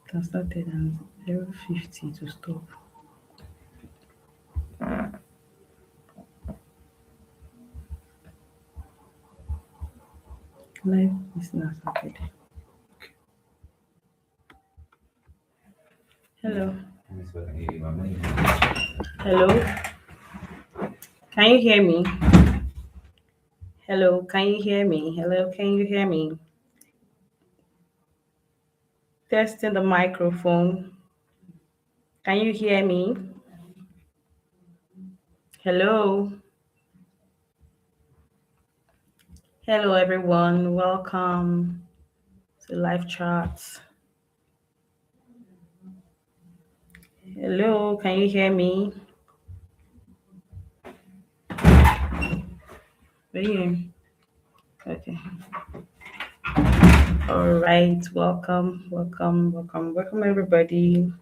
Can started and 050 to stop. Live listener started. Hello. Hello. Can you hear me? Hello. Can you hear me? Hello. Can you hear me? Testing the microphone. Can you hear me? Hello. Hello, everyone. Welcome to Live Chats. Hello. Can you hear me? Are you hear me? Okay. All right. Welcome, everybody.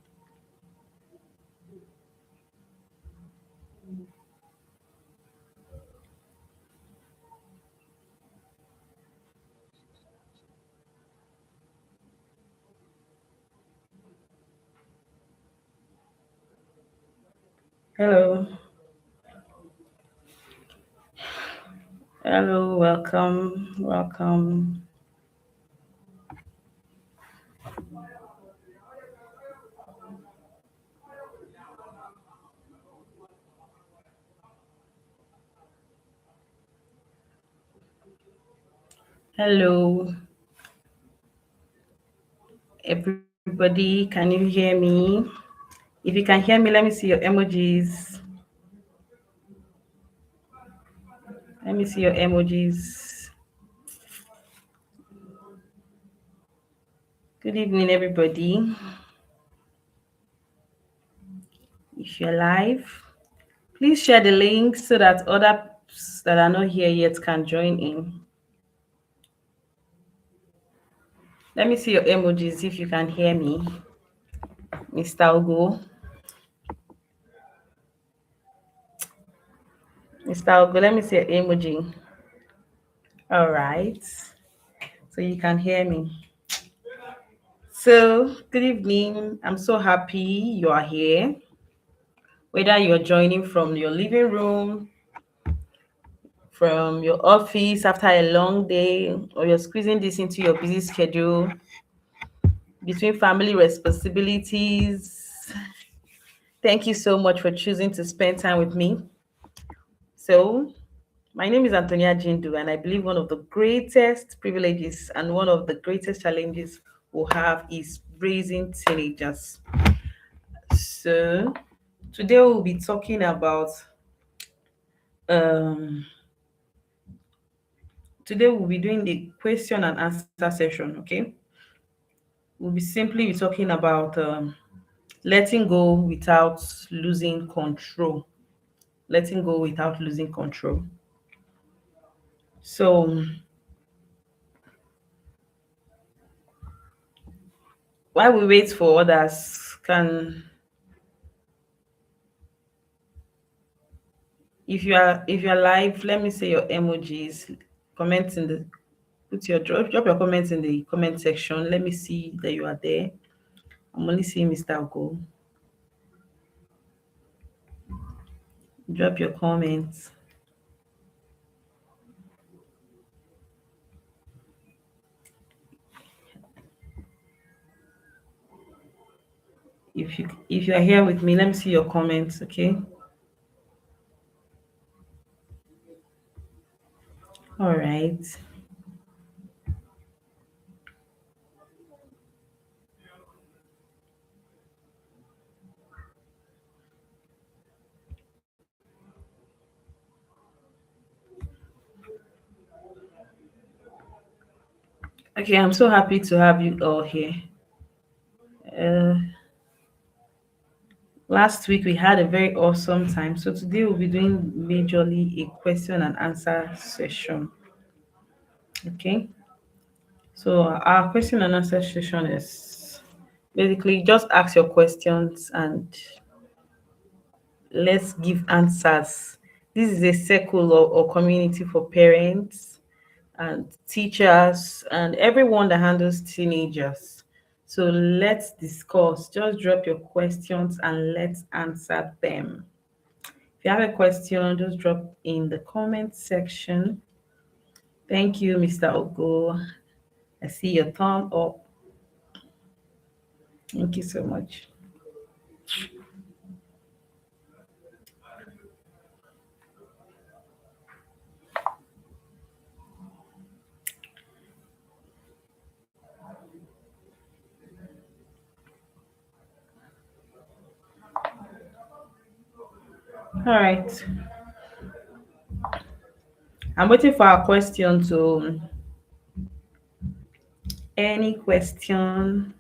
Hello. Hello. Welcome. Hello, everybody. Can you hear me? If you can hear me, let me see your emojis. Let me see your emojis. Good evening, everybody. If you're live, please share the link so that others that are not here yet can join in. Let me see your emojis if you can hear me, Mr. Ogo. Mr. Ogo, let me see your emoji. All right. So you can hear me. So, good evening. I'm so happy you are here. Whether you're joining from your living room, from your office after a long day, or you're squeezing this into your busy schedule between family responsibilities, thank you so much for choosing to spend time with me. So, my name is Antonia Jindu, and I believe one of the greatest privileges and one of the greatest challenges we'll have is raising teenagers. So, today we'll be talking about um, today we'll be doing the question and answer session. Okay, we'll be simply be talking about letting go without losing control. Letting go without losing control. So while we wait for others, can if you're live, let me say your emojis. Comment in the put your drop your comments in the comment section. Let me see that you are there. I'm only seeing Mr. Go. Drop your comments. If you're here with me, let me see your comments, okay? All right. Okay, I'm so happy to have you all here. Uh, Last week we had a very awesome time. So today we'll be doing majorly a question and answer session. Okay. So our question and answer session is basically just ask your questions and let's give answers. This is a circle or community for parents and teachers and everyone that handles teenagers. So let's discuss. Just drop your questions and let's answer them. If you have a question, just drop in the comment section. Thank you, Mr. Ogo. I see your thumb up. Thank you so much. All right. I'm waiting for our question to any question.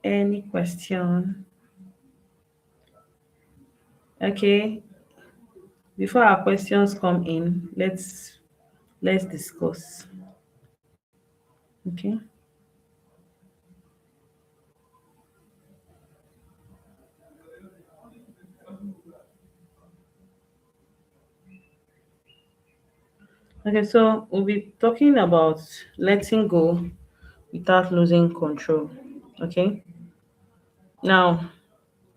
Any question. Okay. Before our questions come in, let's discuss. Okay. Okay, so we'll be talking about letting go without losing control. Okay. Now,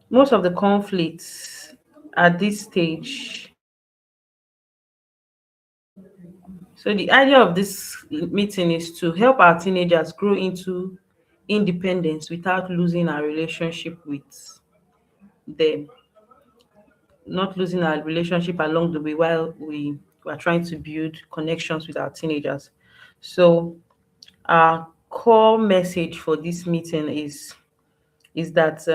most of the conflicts at this stage. So the idea of this meeting is to help our teenagers grow into independence without losing our relationship with them, not losing our relationship along the way while we are trying to build connections with our teenagers. So our core message for this meeting is that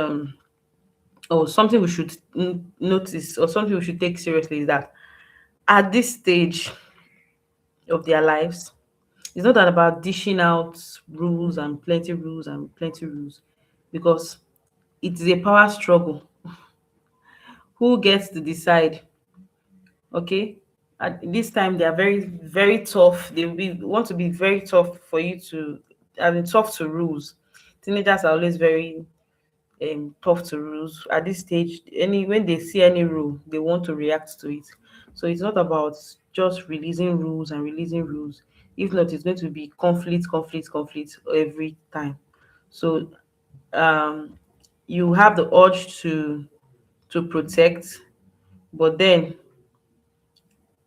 or something we should notice or something we should take seriously is that at this stage of their lives, it's not about dishing out rules and plenty rules, because it's a power struggle. Who gets to decide? Okay, at this time they are very very tough. They will be want to be very tough for you to, I mean, tough to rules. Teenagers are always very tough to rules at this stage. Any when they see any rule, they want to react to it. So it's not about just releasing rules and releasing rules. If not, it's going to be conflict every time. So um you have the urge to protect, but then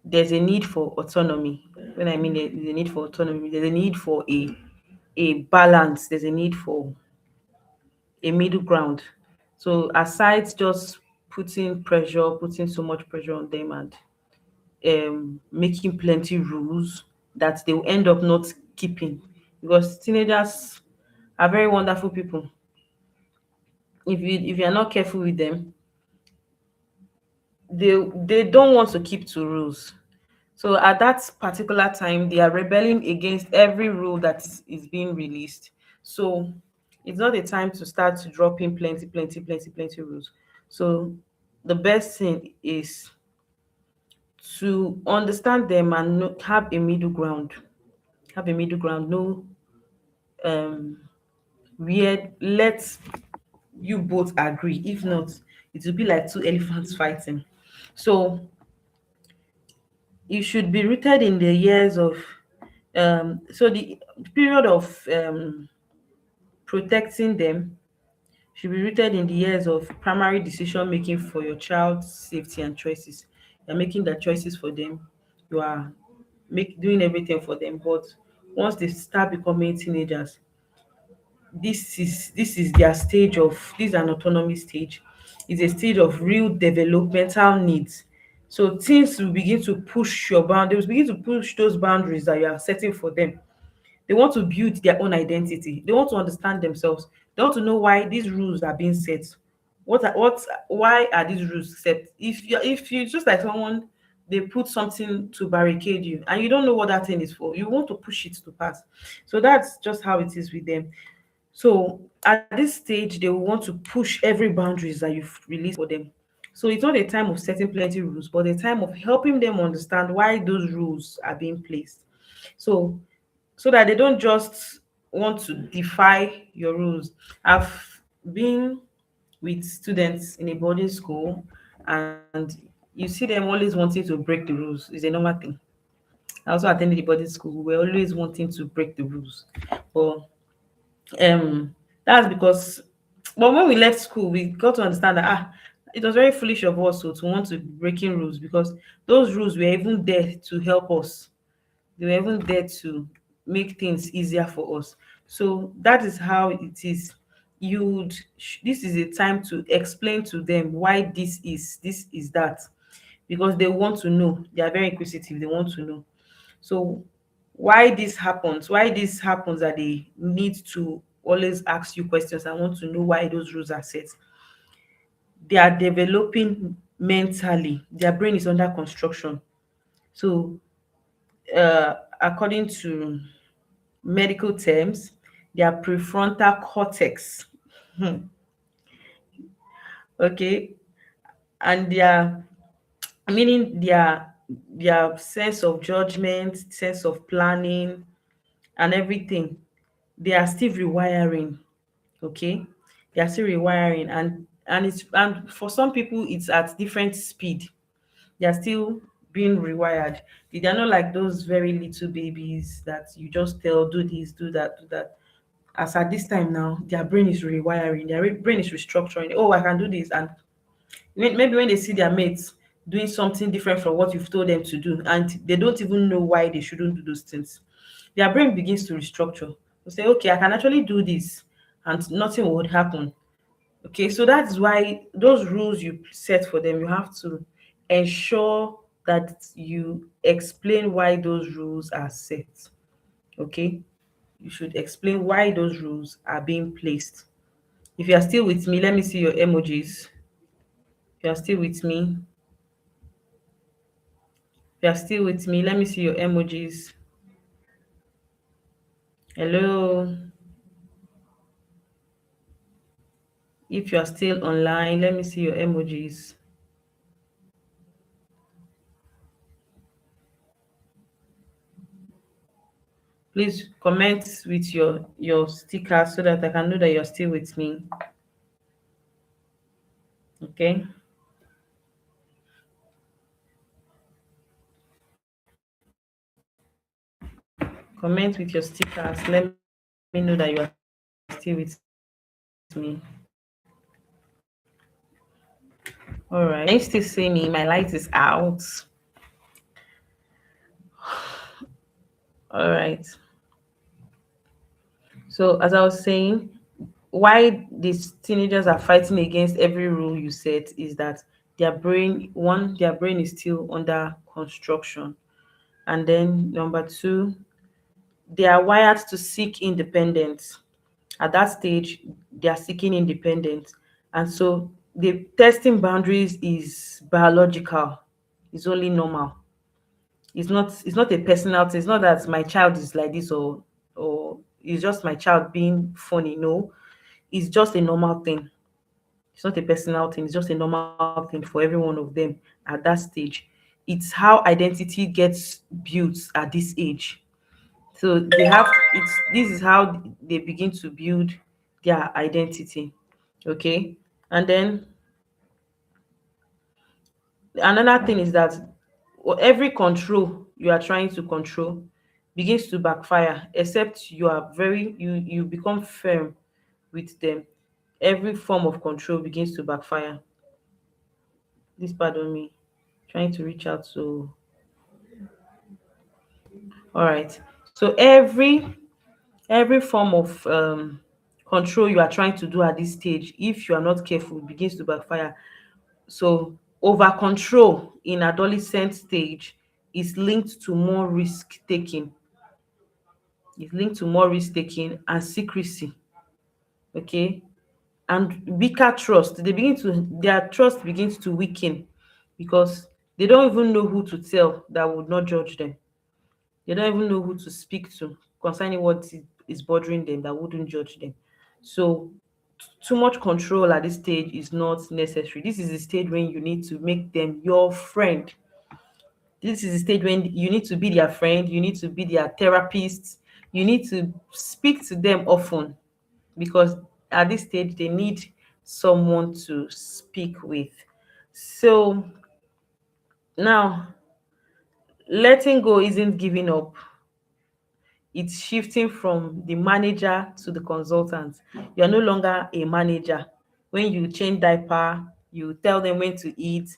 there's a need for autonomy. When I mean there's a need for autonomy, there's a need for a balance, there's a need for a middle ground. So aside just putting so much pressure on them and making plenty rules that they will end up not keeping, because teenagers are very wonderful people. If you are not careful with them, they don't want to keep to rules. So at that particular time, they are rebelling against every rule that is being released. So it's not a time to start to drop in plenty rules. So the best thing is to understand them and have a middle ground. Have a middle ground. No, um, where let you both agree. If not, it will be like two elephants fighting. So it should be rooted in the years of so the period of protecting them should be rooted in the years of primary decision making for your child's safety and choices. You're making the choices for them. You are doing everything for them. But once they start becoming teenagers, this is their stage of, this is an autonomy stage. It's a stage of real developmental needs. So things will begin to push your boundaries, begin to push those boundaries that you are setting for them. They want to build their own identity. They want to understand themselves. They want to know why these rules are being set. Why are these rules set? If you just like someone, they put something to barricade you and you don't know what that thing is for, you want to push it to pass. So that's just how it is with them. So at this stage, they will want to push every boundaries that you've released for them. So it's not a time of setting plenty rules, but a time of helping them understand why those rules are being placed. So that they don't just want to defy your rules. I've been with students in a boarding school, and you see them always wanting to break the rules. It's a normal thing. I also attended the boarding school. We were always wanting to break the rules. But Um, that's because, but when we left school, we got to understand that it was very foolish of us to want to be breaking rules, because those rules were even there to help us. They were even there to make things easier for us. So that is how it is. This is a time to explain to them why this is that, because they want to know. They are very inquisitive. They want to know. So why this happens that they need to always ask you questions and want to know why those rules are set. They are developing mentally. Their brain is under construction. So according to medical terms, their prefrontal cortex, okay, and their, meaning their sense of judgment, sense of planning, and everything, they are still rewiring. Okay, they are still rewiring, and for some people it's at different speed. They are still being rewired. They are not like those very little babies that you just tell, do this, do that, do that. As at this time now, their brain is rewiring, their brain is restructuring. Oh, I can do this. And maybe when they see their mates doing something different from what you've told them to do, and they don't even know why they shouldn't do those things, their brain begins to restructure. They say, okay, I can actually do this and nothing would happen. Okay, so that's why those rules you set for them, you have to ensure that you explain why those rules are set. Okay, you should explain why those rules are being placed. If you are still with me, let me see your emojis. If you are still with me, if you are still with me, let me see your emojis. Hello. If you are still online, let me see your emojis. Please comment with your sticker so that I can know that you're still with me. Okay. Comment with your stickers. Let me know that you are still with me. All right. Can you still see me? My light is out. All right. So as I was saying, why these teenagers are fighting against every rule you set is that their brain is still under construction. And then number two, they are wired to seek independence. At that stage, they are seeking independence. And so the testing boundaries is biological, it's only normal. It's not a personal thing. It's not that my child is like this, or it's just my child being funny. No, it's just a normal thing. It's not a personal thing, it's just a normal thing for every one of them at that stage. It's how identity gets built at this age. So this is how they begin to build their identity. Okay. And then another thing is that every control you are trying to control begins to backfire, except you become firm with them. Every form of control begins to backfire. This, pardon me, trying to reach out to. All right. So every form of control you are trying to do at this stage, if you are not careful, it begins to backfire. So over control in adolescent stage is linked to more risk taking. It's linked to more risk taking and secrecy. Okay. And weaker trust. Their trust begins to weaken, because they don't even know who to tell that would not judge them. They don't even know who to speak to concerning what is bothering them that wouldn't judge them. So too much control at this stage is not necessary. This is the stage when you need to make them your friend. This is the stage when you need to be their friend, you need to be their therapist, you need to speak to them often, because at this stage they need someone to speak with. So now, letting go isn't giving up. it's shifting from the manager to the consultant. You're no longer a manager. When you change diaper, you tell them when to eat,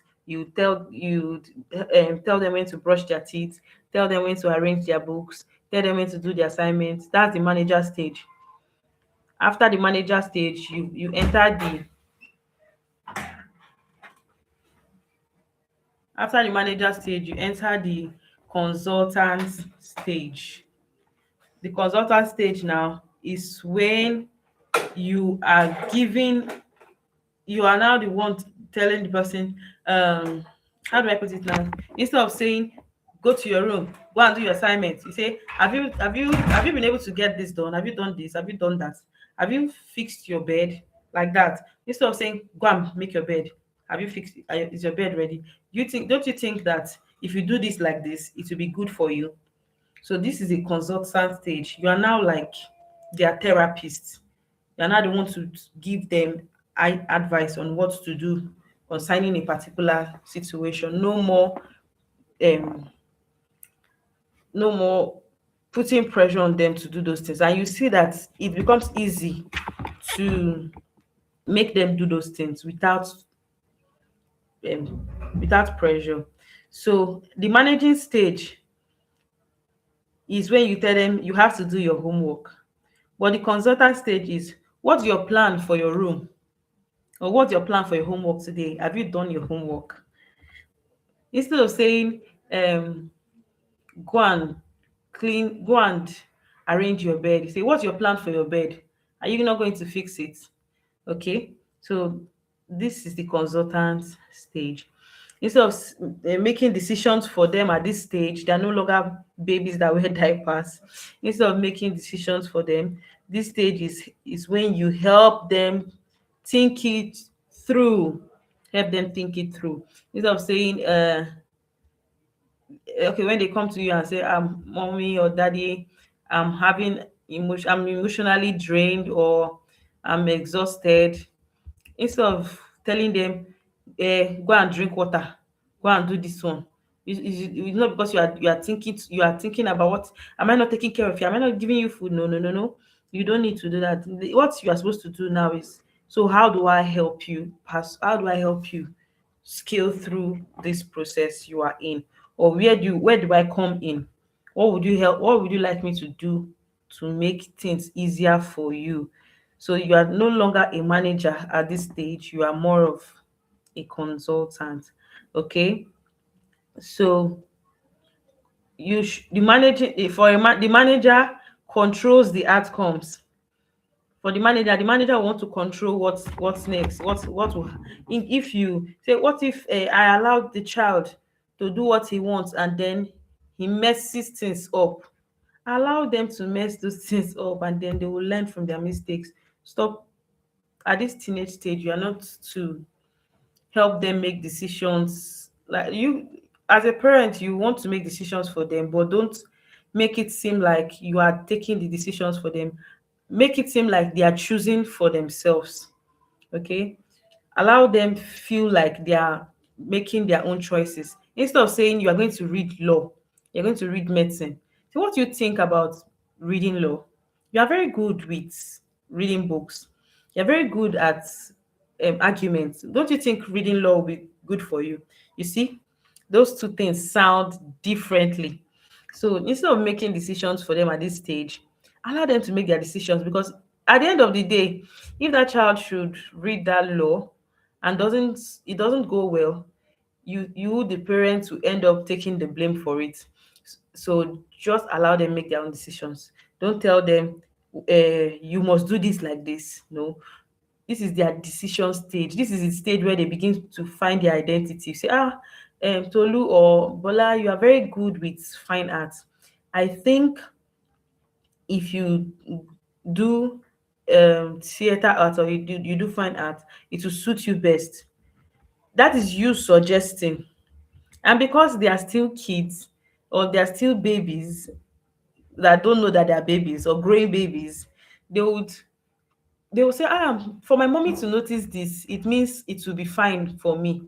tell them when to brush their teeth, tell them when to arrange their books, tell them when to do the assignments. That's the manager stage. After the manager stage, you enter the after the manager stage, you enter the consultant stage. The consultant stage now is when you are giving you are now the one telling the person, how do I put it now? Instead of saying, go to your room, go and do your assignment, you say, have you been able to get this done? Have you done this? Have you done that? Have you fixed your bed? Like that. Instead of saying, go and make your bed. Have you fixed it? Is your bed ready? Don't you think that if you do this like this, it will be good for you? So this is a consultant stage. You are now like their therapist. You're not the one to give them advice on what to do concerning a particular situation. Um, no more putting pressure on them to do those things. And you see that it becomes easy to make them do those things without pressure. So the managing stage is when you tell them you have to do your homework. But the consultant stage is, what's your plan for your room? Or what's your plan for your homework today? Have you done your homework? Instead of saying, um, go and go and arrange your bed, you say, what's your plan for your bed? Are you not going to fix it? Okay. So this is the consultant stage. Instead of making decisions for them at this stage, they're no longer babies that wear diapers. Instead of making decisions for them, this stage is when you think it through help them think it through. Instead of saying, okay, when they come to you and say, mommy or daddy, I'm emotionally drained, or I'm exhausted. Instead of telling them, go and drink water, go and do this one, it's not because you are thinking about, what am I not taking care of you, am I not giving you food? No, no, no, no. You don't need to do that. What you are supposed to do now is, so how do I help you scale through this process you are in? Or where do I come in? What would you like me to do to make things easier for you? So you are no longer a manager at this stage, you are more of a consultant. Okay. So the managing for the manager controls the outcomes. For the manager want to control what's next, what will, if you say, what if I allowed the child to do what he wants and then he messes things up? Allow them to mess those things up, and then they will learn from their mistakes. Stop. At this teenage stage, you are not to help them make decisions. Like, you, as a parent, you want to make decisions for them, but don't make it seem like you are taking the decisions for them. Make it seem like they are choosing for themselves. Okay. Allow them feel like they are making their own choices. Instead of saying you are going to read law, you're going to read medicine. So what do you think about reading law? You are very good with reading books. You're very good at arguments. Don't you think reading law will be good for you? You see, those two things sound differently. So instead of making decisions for them at this stage, allow them to make their decisions, because at the end of the day, if that child should read that law and doesn't go well, you the parents will end up taking the blame for it. So just allow them make their own decisions. Don't tell them, you must do this like this. No, this is their decision stage. This is the stage where they begin to find their identity. Say, Tolu or Bola, you are very good with fine arts. I think if you do theater art, or you do fine art, it will suit you best. That is you suggesting. And because they are still kids, or they are still babies that don't know that they are babies, or growing babies, they would they will say, for my mommy to notice this, it means it will be fine for me.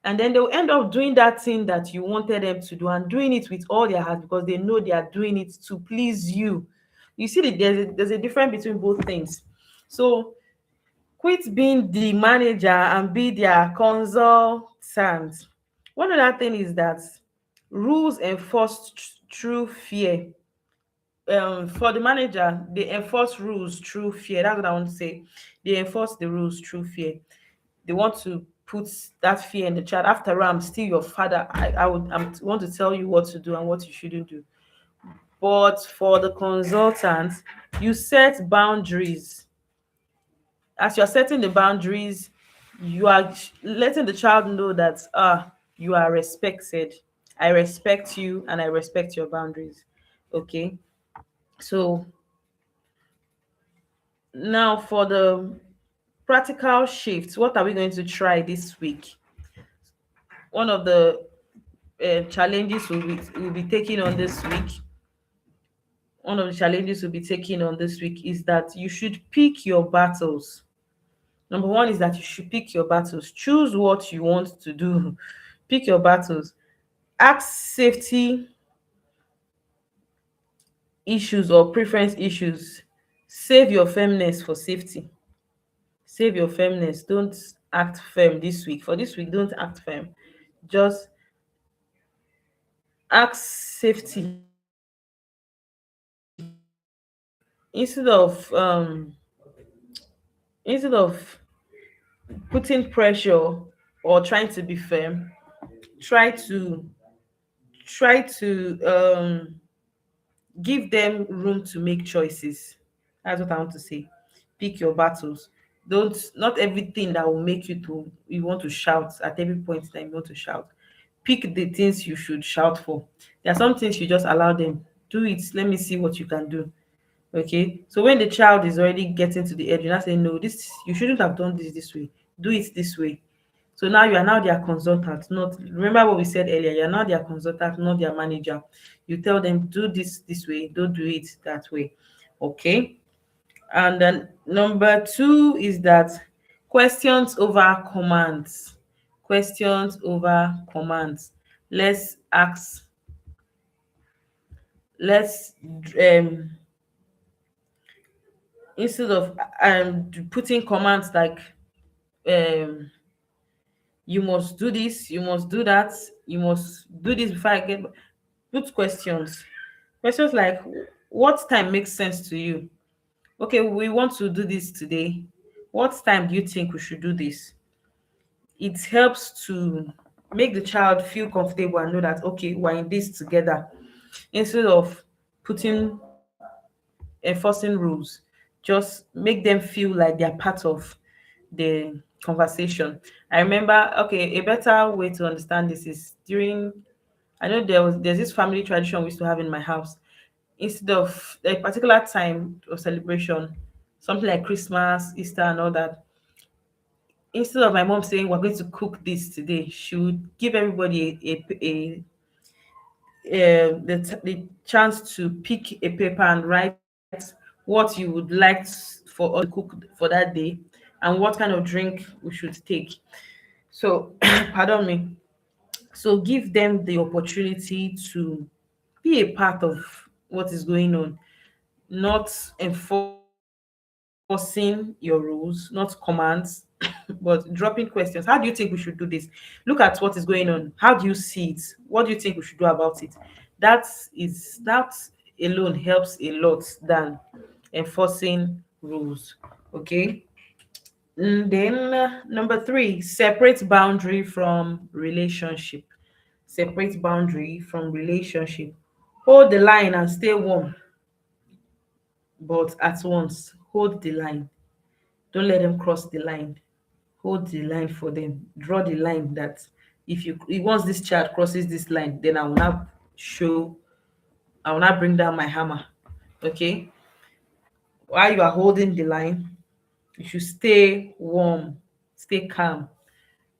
And then they'll end up doing that thing that you wanted them to do and doing it with all their heart because they know they are doing it to please you. You see, there's a difference between both things. So quit being the manager and be their consultant. One other thing is that rules enforced through fear. For the manager, they enforce rules through fear. That's what I want to say. They enforce the rules through fear. They want to put that fear in the child. After all, I'm still your father. I want to tell you what to do and what you shouldn't do. But for the consultant, you set boundaries. As you're setting the boundaries, you are letting the child know that you are respected. I respect you and I respect your boundaries. Okay. So now for the practical shifts, what are we going to try this week? One of the challenges we'll be taking on this week, one of the challenges we'll be taking on this week is that you should pick your battles. Number one is that you should pick your battles. Choose what you want to do. Pick your battles. Ask safety issues or preference issues. Save your firmness for safety. Save your firmness. Don't act firm this week. For this week, don't act firm. Just ask safety instead of instead of putting pressure or trying to be firm. Try to try to give them room to make choices. That's what I want to say. Pick your battles. Don't Not everything that will make you want to shout at every point that you want to shout. Pick the things you should shout for. There are some things you just allow them. Do it. Let me see what you can do. Okay. So when the child is already getting to the edge, you're not saying no, this you shouldn't have done this way. Do it this way. So now you are now their consultant. Not Remember what we said earlier. You're now their consultant, not their manager. You tell them do this way, don't do it that way. Okay. And then number two is that questions over commands. Questions over commands. Let's ask, let's instead of putting commands like um you must do this, you must do that, you must do this before I get, put questions. Questions like, what time makes sense to you? Okay, we want to do this today. What time do you think we should do this? It helps to make the child feel comfortable and know that okay, we're in this together, instead of putting enforcing rules. Just make them feel like they're part of the conversation. I remember, okay, a better way to understand this is during, I know there's this family tradition we used to have in my house. Instead of a particular time of celebration, something like Christmas, Easter, and all that, instead of my mom saying we're going to cook this today, she would give everybody the chance to pick a paper and write what you would like for us to cook for that day and what kind of drink we should take. So, pardon me. So, give them the opportunity to be a part of what is going on, not enforcing your rules, not commands, but dropping questions. How do you think we should do this? Look at what is going on. How do you see it? What do you think we should do about it? That alone helps a lot than enforcing rules. Okay. Then number three, separate boundary from relationship. Separate boundary from relationship. Hold the line and stay warm, but at once hold the line. Don't let them cross the line. Hold the line for them. Draw the line that if once this child crosses this line, then show I will not bring down my hammer. Okay. While you are holding the line, you should stay warm, stay calm,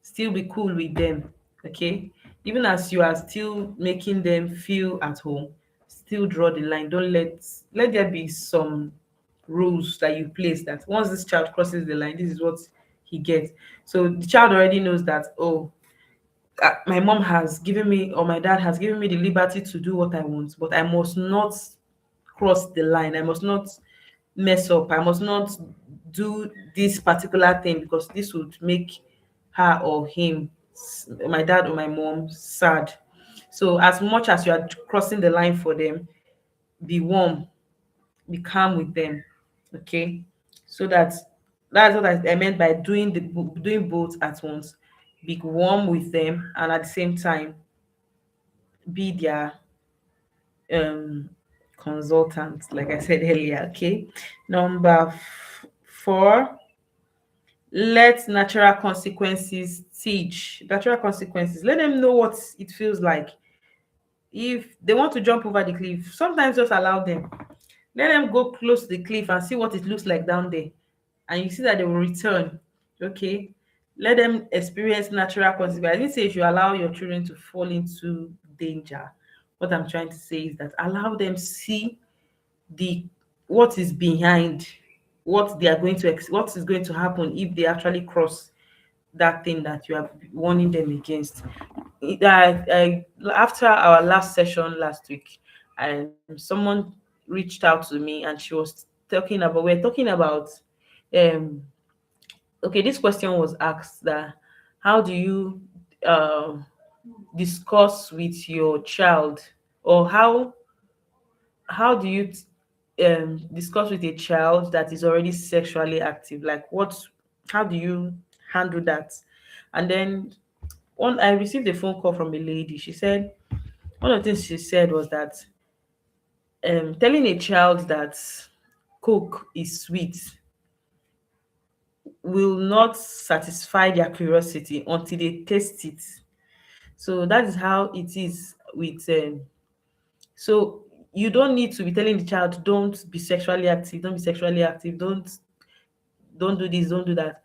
still be cool with them. Okay. Even as you are still making them feel at home, still draw the line. Don't let there be some rules that you place that once this child crosses the line, this is what he gets. So the child already knows that, oh, my mom has given me, or my dad has given me the liberty to do what I want, but I must not cross the line. I must not mess up. I must not do this particular thing because this would make her or him, my dad or my mom, sad. So as much as you are crossing the line for them, be warm, be calm with them. Okay. So that's what I meant by doing both at once. Be warm with them, and at the same time be their um consultant, like I said earlier. Okay. Number 4, let natural consequences teach. Natural consequences, let them know what it feels like. If they want to jump over the cliff, sometimes just allow them. Let them go close to the cliff and see what it looks like down there, and you see that they will return. Okay. Let them experience natural consequences. I didn't say if you allow your children to fall into danger. What I'm trying to say is that allow them see the what is behind, what they are going to what is going to happen if they actually cross that thing that you are warning them against. After our last session last week, and someone reached out to me and she was we're talking about um okay, this question was asked that how do you um discuss with your child, or how do you discuss with a child that is already sexually active, like how do you handle that? And then I received a phone call from a lady. She said one of the things she said was that telling a child that Coke is sweet will not satisfy their curiosity until they taste it. So that is how it is with so you don't need to be telling the child, don't be sexually active, don't be sexually active, don't do this, don't do that.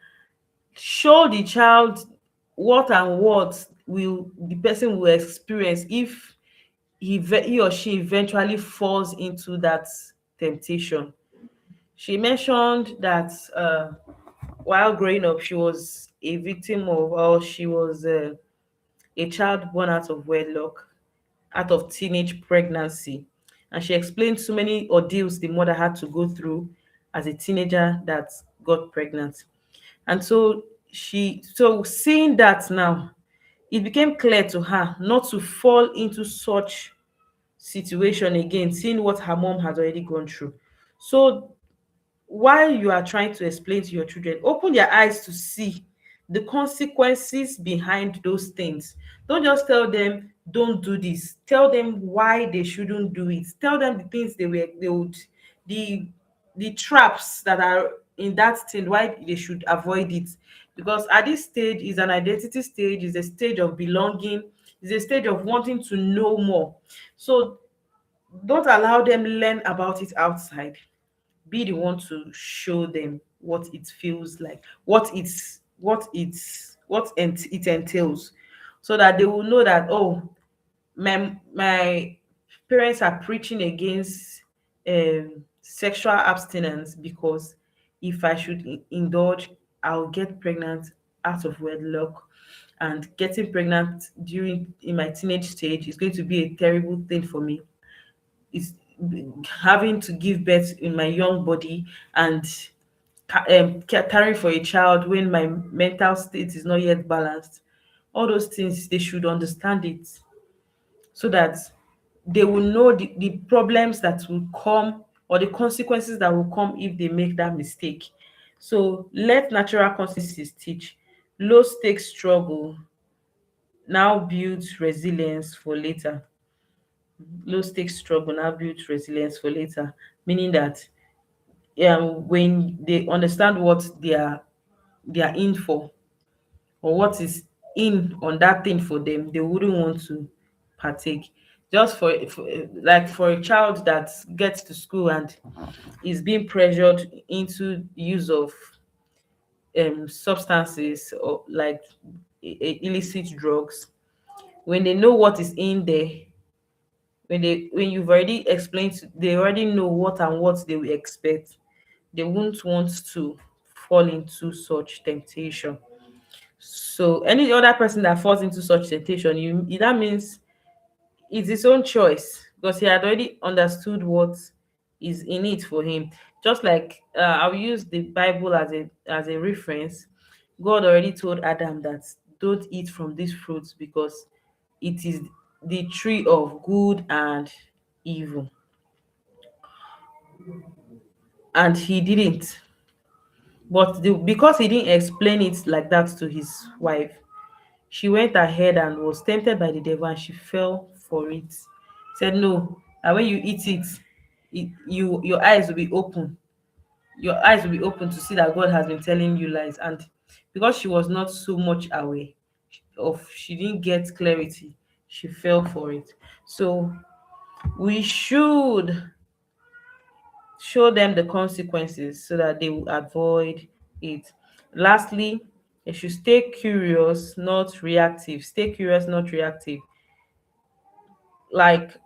Show the child what and what will the person will experience if he or she eventually falls into that temptation. She mentioned that while growing up, she was a victim of, or she was a child born out of wedlock, out of teenage pregnancy. And she explained so many ordeals the mother had to go through as a teenager that got pregnant. And so seeing that now, it became clear to her not to fall into such situation again, seeing what her mom has already gone through. So while you are trying to explain to your children, open their eyes to see the consequences behind those things. Don't just tell them don't do this. Tell them why they shouldn't do it. Tell them the things they would the the traps that are in that thing, why they should avoid it. Because at this stage is an identity stage, is a stage of belonging, is a stage of wanting to know more. So don't allow them learn about it outside. Be the one to show them what it feels like, it entails, so that they will know that, oh, my parents are preaching against sexual abstinence because if I should indulge, I'll get pregnant out of wedlock, and getting pregnant during in my teenage stage is going to be a terrible thing for me. Is having to give birth in my young body, and caring for a child when my mental state is not yet balanced. All those things, they should understand it, so that they will know the problems that will come, or the consequences that will come if they make that mistake. So let natural consequences teach. Low stakes struggle now builds resilience for later. Low stakes struggle now builds resilience for later, meaning that when they understand what they are in for, or what is in on that thing for them, they wouldn't want to partake. Just like for a child that gets to school and is being pressured into use of substances, or like illicit drugs, when they know what is in there, when you've already explained they already know what and what they will expect, they won't want to fall into such temptation. So any other person that falls into such temptation, that means it's his own choice because he had already understood what is in it for him. Just like I'll use the Bible as a reference. God already told Adam that don't eat from these fruits because it is the tree of good and evil, and he didn't. But because he didn't explain it like that to his wife, she went ahead and was tempted by the devil and she fell for it. Said no, and when you eat it, your eyes will be open. Your eyes will be open to see that God has been telling you lies. And because she was not so much aware of, she didn't get clarity, she fell for it. So we should show them the consequences so that they will avoid it. Lastly, they should stay curious, not reactive. Stay curious, not reactive. Like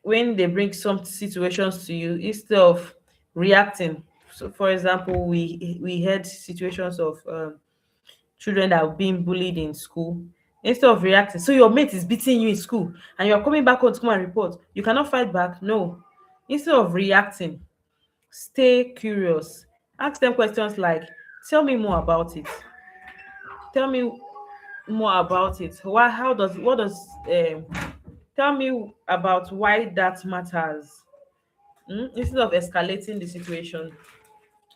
when they bring some situations to you, instead of reacting. So, for example, we had situations of children that are being bullied in school. Instead of reacting, so your mate is beating you in school, and you're coming back home to come and report. You cannot fight back. No. Instead of reacting, stay curious. Ask them questions like, tell me more about it. Tell me more about it. Why, how does, what does, tell me about why that matters. Instead of escalating the situation,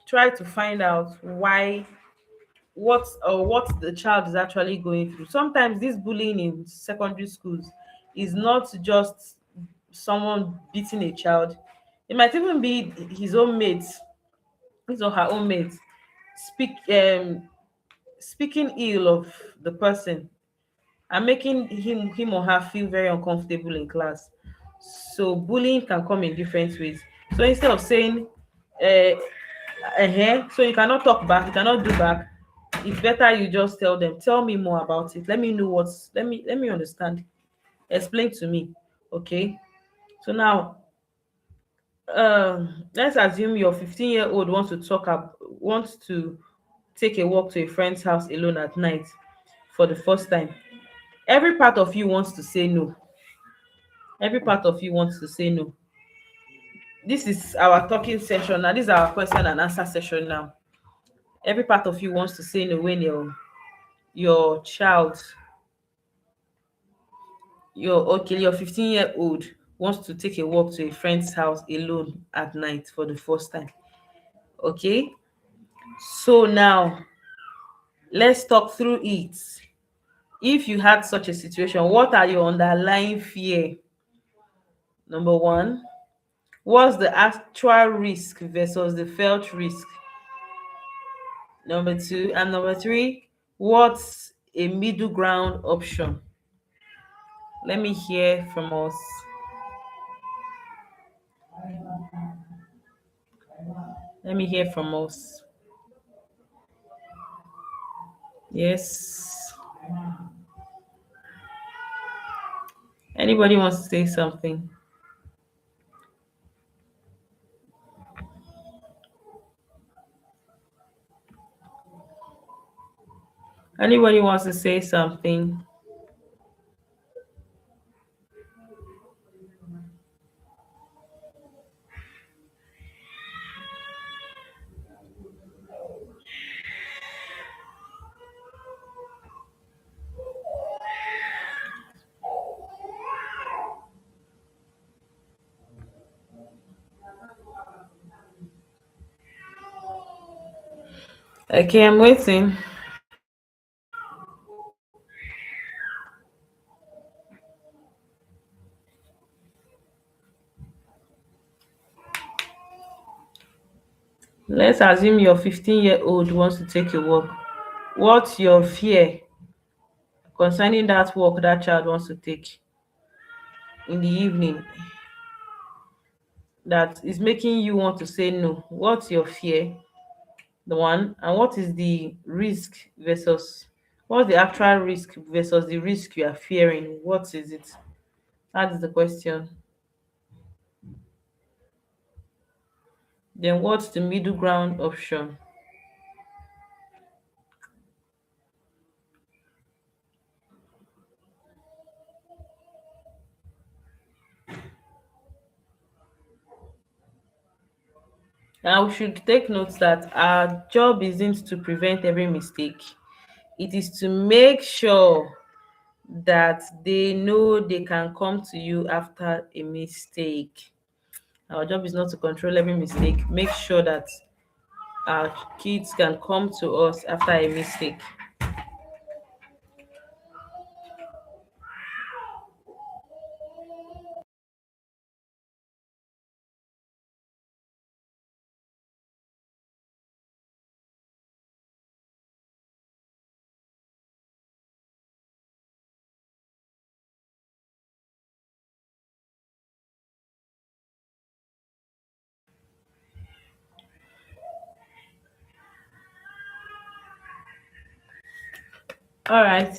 try to find out why, what the child is actually going through. Sometimes this bullying in secondary schools is not just someone beating a child. It might even be his own mates, his or her own mates, speak speaking ill of the person and making him or her feel very uncomfortable in class. So bullying can come in different ways. So instead of saying uh, so you cannot talk back, you cannot do back, it's better you just tell them, tell me more about it, let me know what's, let me understand, explain to me. Okay. So now, let's assume your 15-year-old wants to take a walk to a friend's house alone at night for the first time. Every part of you wants to say no. Every part of you wants to say no. This is our talking session now. This is our question and answer session now. Every part of you wants to say no when your child, your 15-year-old wants to take a walk to a friend's house alone at night for the first time. Okay. So now let's talk through it. If you had such a situation, what are your underlying fear? Number one, what's the actual risk versus the felt risk? Number two, and number three, what's a middle ground option? Let me hear from us. Let me hear from us. Yes. Anybody wants to say something? Anybody wants to say something? Okay, I'm waiting. Let's assume your 15-year-old wants to take a walk. What's your fear concerning that walk that child wants to take in the evening that is making you want to say no? What's your fear? The one, and what is the risk versus, what's the actual risk versus the risk you are fearing? What is it? That is the question. Then what's the middle ground option? And we should take note that our job isn't to prevent every mistake. It is to make sure that they know they can come to you after a mistake. Our job is not to control every mistake. Make sure that our kids can come to us after a mistake. All right.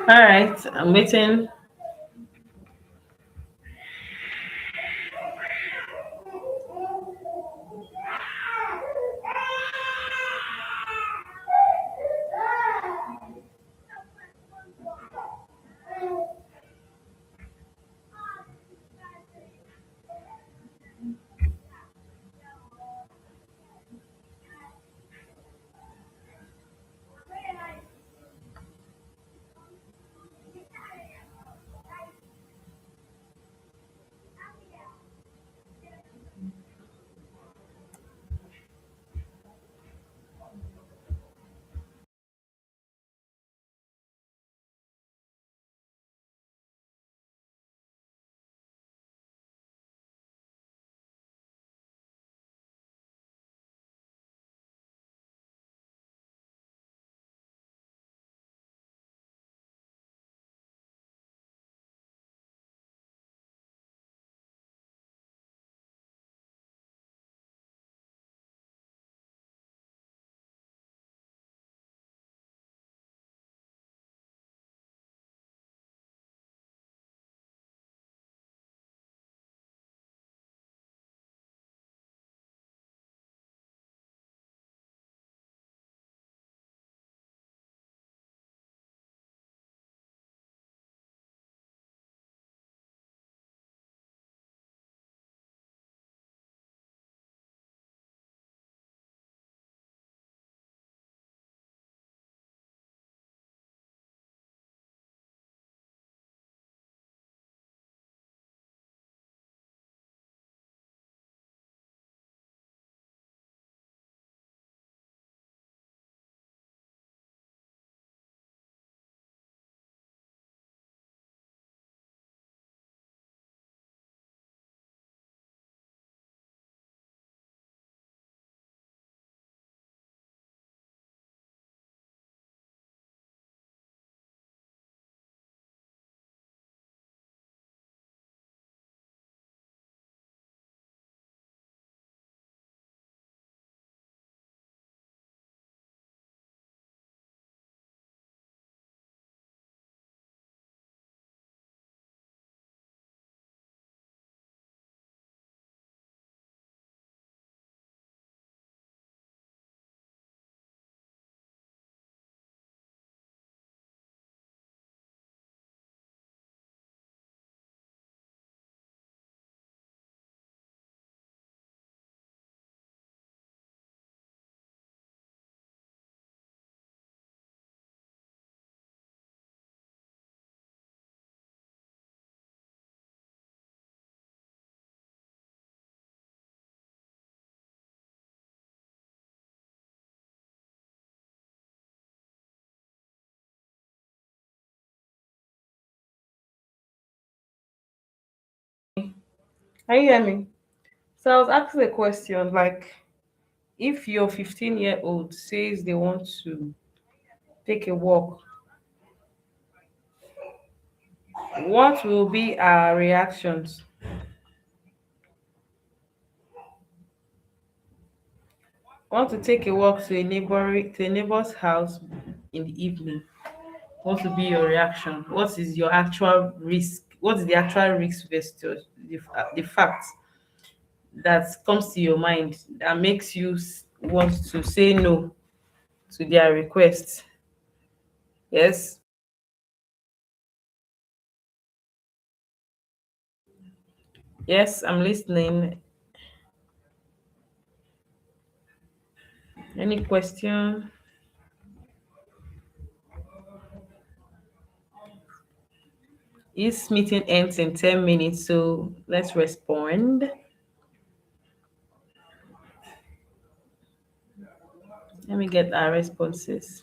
All right. I'm waiting. Can you hear me? So I was asking a question like, if your 15-year-old says they want to take a walk, what will be our reactions? Want to take a walk to a neighbor's house in the evening. What will be your reaction? What is your actual risk? What is the actual risk versus the fact that comes to your mind that makes you want to say no to their request? Yes. Yes, I'm listening. Any question? This meeting ends in 10 minutes, so let's respond. Let me get our responses.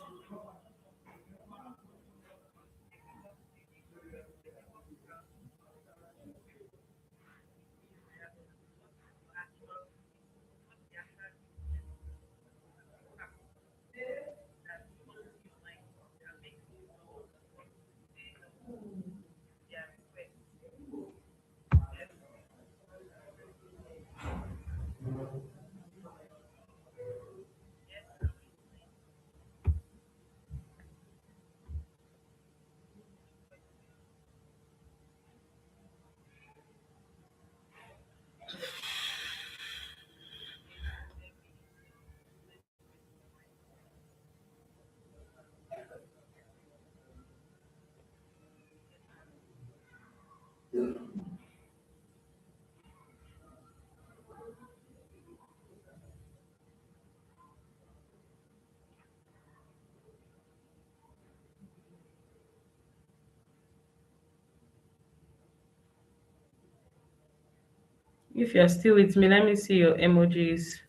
If you're still with me, let me see your emojis.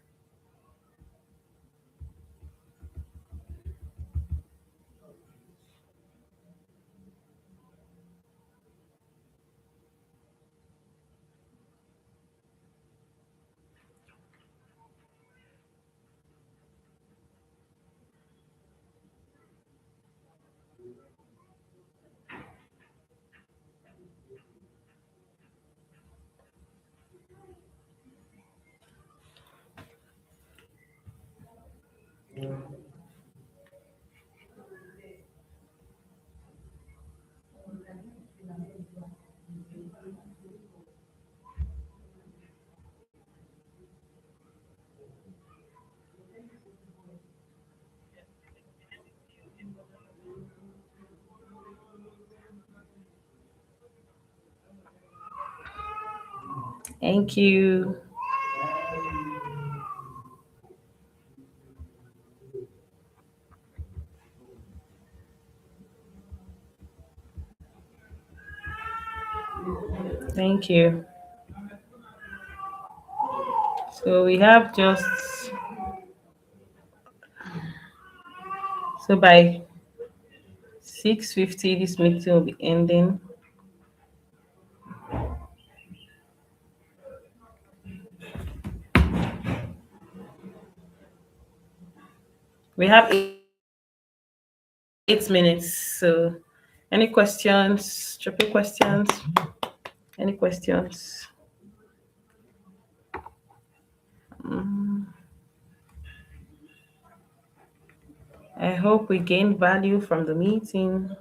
Thank you. Thank you. So we have just so by 6:50 this meeting will be ending. We have 8 minutes. So any questions? Triple questions? Any questions? Mm, I hope we gained value from the meeting.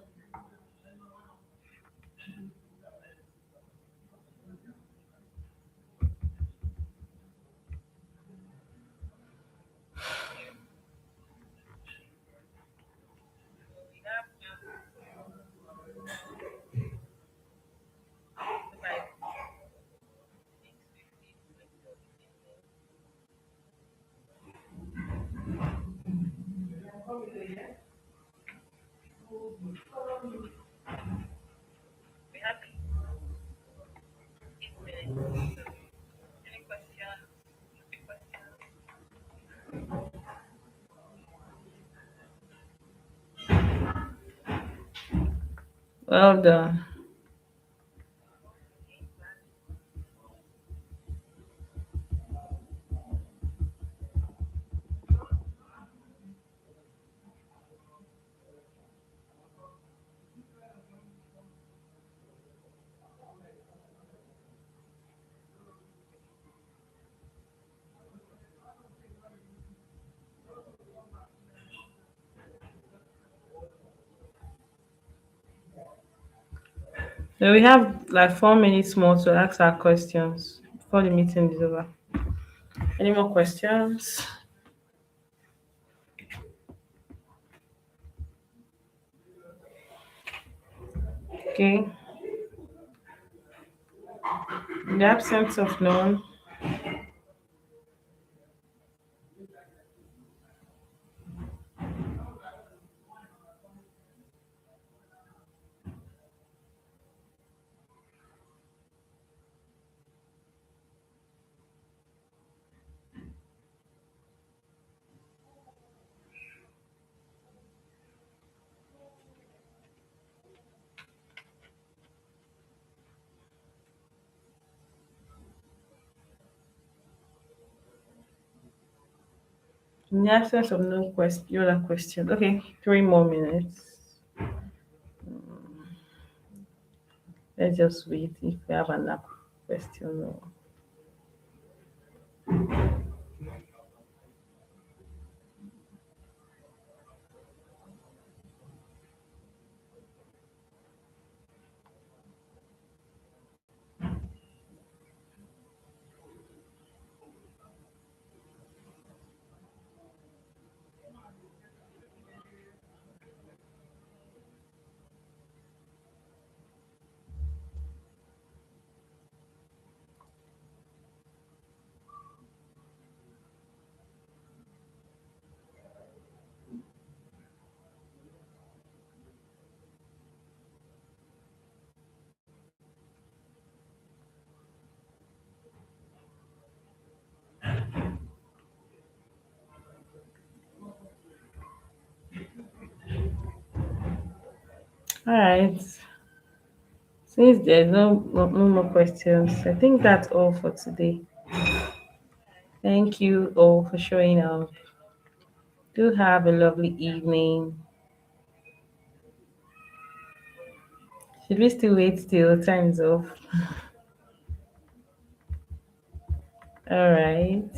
Well done. So we have like 4 minutes more to ask our questions before the meeting is over. Any more questions? Okay. In the absence of none, in the absence of no question, other question. Okay, 3 more minutes. Let's just wait if we have another question. All right. Since there's no more questions, I think that's all for today. Thank you all for showing up. Do have a lovely evening. Should we still wait till time's off? All right.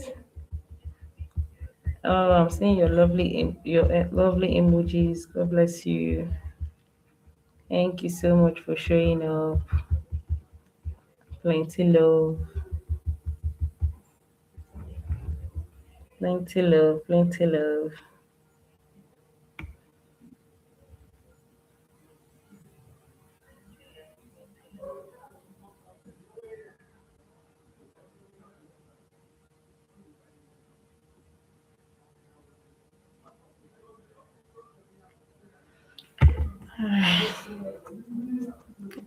Oh, I'm seeing your lovely emojis. God bless you. Thank you so much for showing up. Plenty love, plenty love, plenty love.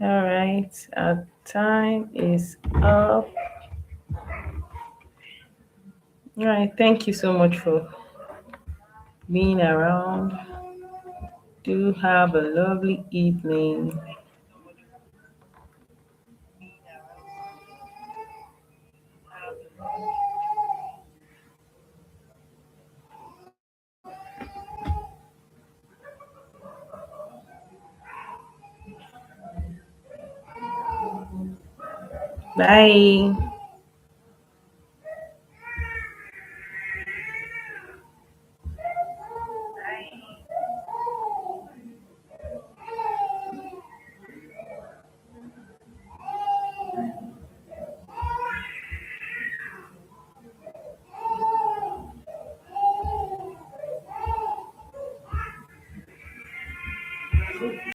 All right, our time is up. All right, thank you so much for being around. Do have a lovely evening. Bye.